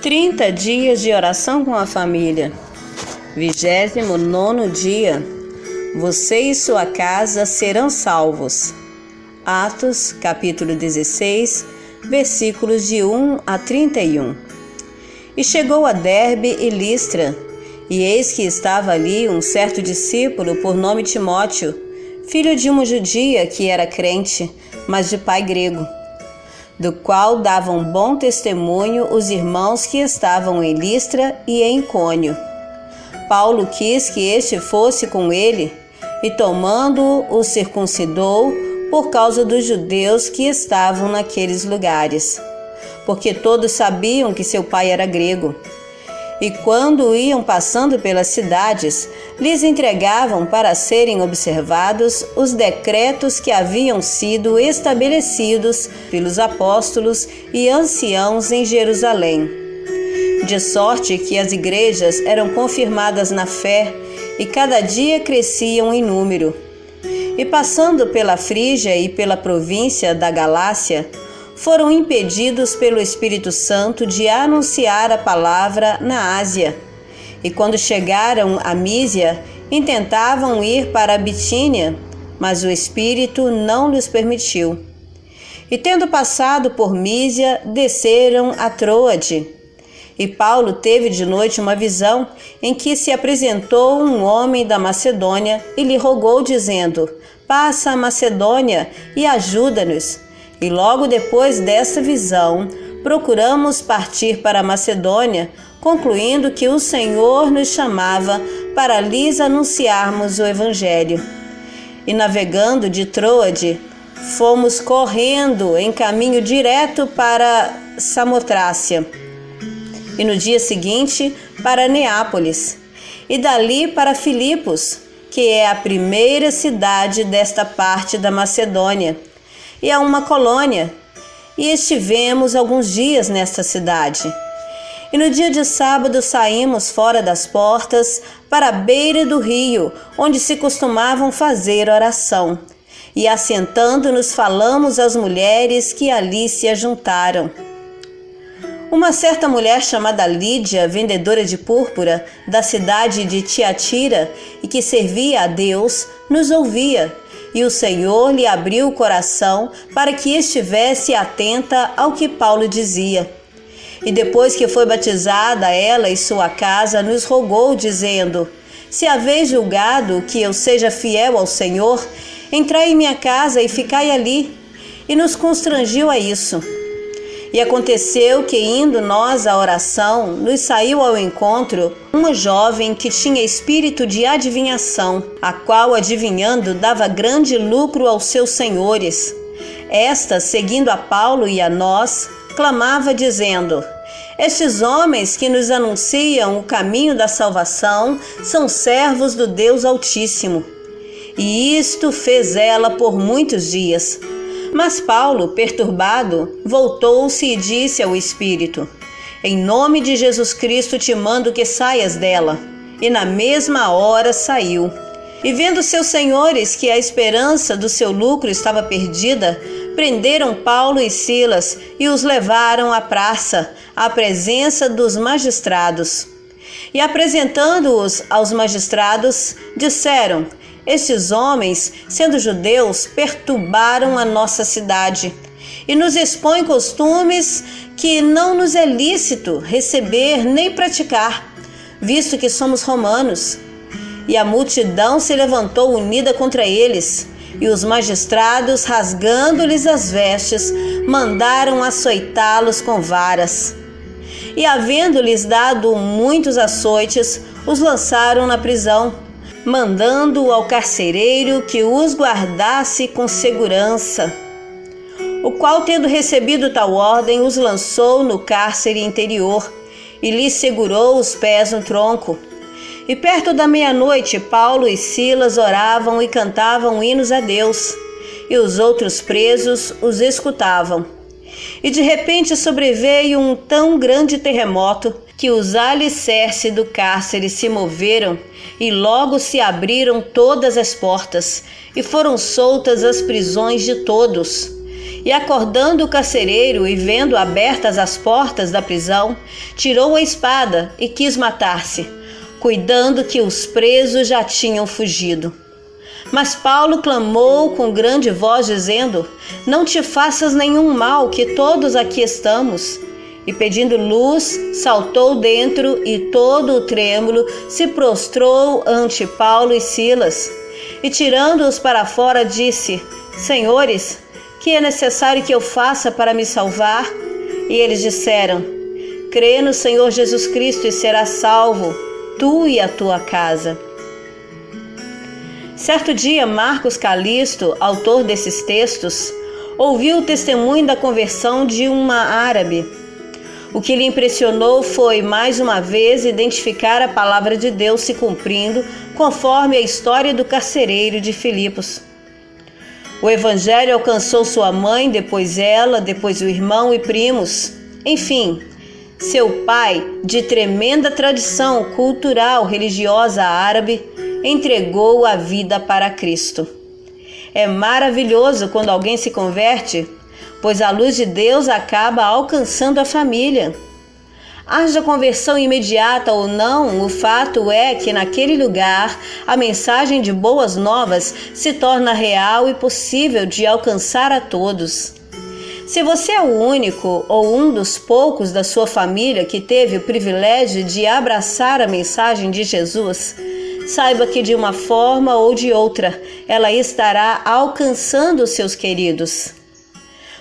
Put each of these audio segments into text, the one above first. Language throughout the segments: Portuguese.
30 dias de oração com a família. 29º dia. Você e sua casa serão salvos. Atos, capítulo 16, versículos de 1 a 31. E chegou a Derbe e Listra, e eis que estava ali um certo discípulo por nome Timóteo, filho de uma judia que era crente, mas de pai grego, do qual davam bom testemunho os irmãos que estavam em Listra e em Icônio. Paulo quis que este fosse com ele, e tomando-o, o circuncidou por causa dos judeus que estavam naqueles lugares, porque todos sabiam que seu pai era grego. E quando iam passando pelas cidades, lhes entregavam para serem observados os decretos que haviam sido estabelecidos pelos apóstolos e anciãos em Jerusalém. De sorte que as igrejas eram confirmadas na fé e cada dia cresciam em número. E passando pela Frígia e pela província da Galácia, foram impedidos pelo Espírito Santo de anunciar a palavra na Ásia. E quando chegaram a Mísia, intentavam ir para a Bitínia, mas o Espírito não lhes permitiu. E tendo passado por Mísia, desceram a Troade. E Paulo teve de noite uma visão em que se apresentou um homem da Macedônia e lhe rogou, dizendo: passa a Macedônia e ajuda-nos. E logo depois desta visão, procuramos partir para a Macedônia, concluindo que o Senhor nos chamava para lhes anunciarmos o Evangelho. E navegando de Troade, fomos correndo em caminho direto para Samotrácia, e no dia seguinte para Neápolis, e dali para Filipos, que é a primeira cidade desta parte da Macedônia, e a uma colônia, e estivemos alguns dias nesta cidade. E no dia de sábado saímos fora das portas para a beira do rio, onde se costumavam fazer oração. E assentando-nos falamos às mulheres que ali se ajuntaram. Uma certa mulher chamada Lídia, vendedora de púrpura, da cidade de Tiatira, e que servia a Deus, nos ouvia, e o Senhor lhe abriu o coração para que estivesse atenta ao que Paulo dizia. E depois que foi batizada ela e sua casa, nos rogou, dizendo: se haveis julgado que eu seja fiel ao Senhor, entrai em minha casa e ficai ali. E nos constrangiu a isso. E aconteceu que, indo nós à oração, nos saiu ao encontro uma jovem que tinha espírito de adivinhação, a qual, adivinhando, dava grande lucro aos seus senhores. Esta, seguindo a Paulo e a nós, clamava, dizendo: estes homens que nos anunciam o caminho da salvação são servos do Deus Altíssimo. E isto fez ela por muitos dias. Mas Paulo, perturbado, voltou-se e disse ao Espírito: em nome de Jesus Cristo te mando que saias dela. E na mesma hora saiu. E vendo seus senhores que a esperança do seu lucro estava perdida, prenderam Paulo e Silas e os levaram à praça, à presença dos magistrados. E apresentando-os aos magistrados, disseram: estes homens, sendo judeus, perturbaram a nossa cidade e nos expõem costumes que não nos é lícito receber nem praticar, visto que somos romanos. E a multidão se levantou unida contra eles, e os magistrados, rasgando-lhes as vestes, mandaram açoitá-los com varas. E havendo-lhes dado muitos açoites, os lançaram na prisão, mandando ao carcereiro que os guardasse com segurança, o qual, tendo recebido tal ordem, os lançou no cárcere interior e lhes segurou os pés no tronco. E perto da meia-noite, Paulo e Silas oravam e cantavam hinos a Deus, e os outros presos os escutavam. E de repente sobreveio um tão grande terremoto que os alicerces do cárcere se moveram e logo se abriram todas as portas e foram soltas as prisões de todos. E acordando o carcereiro e vendo abertas as portas da prisão, tirou a espada e quis matar-se, cuidando que os presos já tinham fugido. Mas Paulo clamou com grande voz, dizendo: não te faças nenhum mal, que todos aqui estamos. E pedindo luz, saltou dentro e todo trêmulo se prostrou ante Paulo e Silas. E tirando-os para fora, disse: Senhores, que é necessário que eu faça para me salvar? E eles disseram: crê no Senhor Jesus Cristo e serás salvo, tu e a tua casa. Certo dia, Marcos Calisto, autor desses textos, ouviu o testemunho da conversão de uma árabe. O que lhe impressionou foi, mais uma vez, identificar a palavra de Deus se cumprindo, conforme a história do carcereiro de Filipos. O evangelho alcançou sua mãe, depois ela, depois o irmão e primos. Enfim, seu pai, de tremenda tradição cultural religiosa árabe, entregou a vida para Cristo. É maravilhoso quando alguém se converte, pois a luz de Deus acaba alcançando a família. Haja conversão imediata ou não, o fato é que naquele lugar a mensagem de boas novas se torna real e possível de alcançar a todos. Se você é o único ou um dos poucos da sua família que teve o privilégio de abraçar a mensagem de Jesus, saiba que de uma forma ou de outra ela estará alcançando os seus queridos.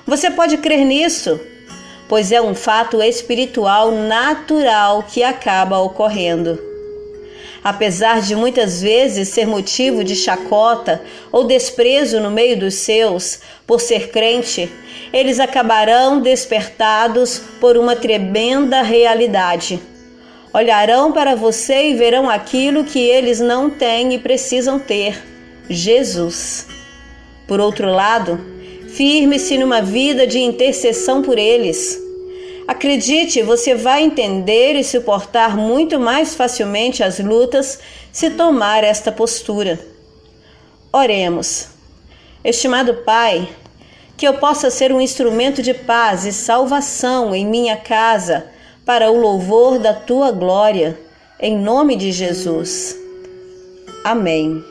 Você pode crer nisso, pois é um fato espiritual natural que acaba ocorrendo. Apesar de muitas vezes ser motivo de chacota ou desprezo no meio dos seus, por ser crente, eles acabarão despertados por uma tremenda realidade. Olharão para você e verão aquilo que eles não têm e precisam ter: Jesus. Por outro lado, firme-se numa vida de intercessão por eles. Acredite, você vai entender e suportar muito mais facilmente as lutas se tomar esta postura. Oremos. Estimado Pai, que eu possa ser um instrumento de paz e salvação em minha casa, para o louvor da Tua glória, em nome de Jesus. Amém.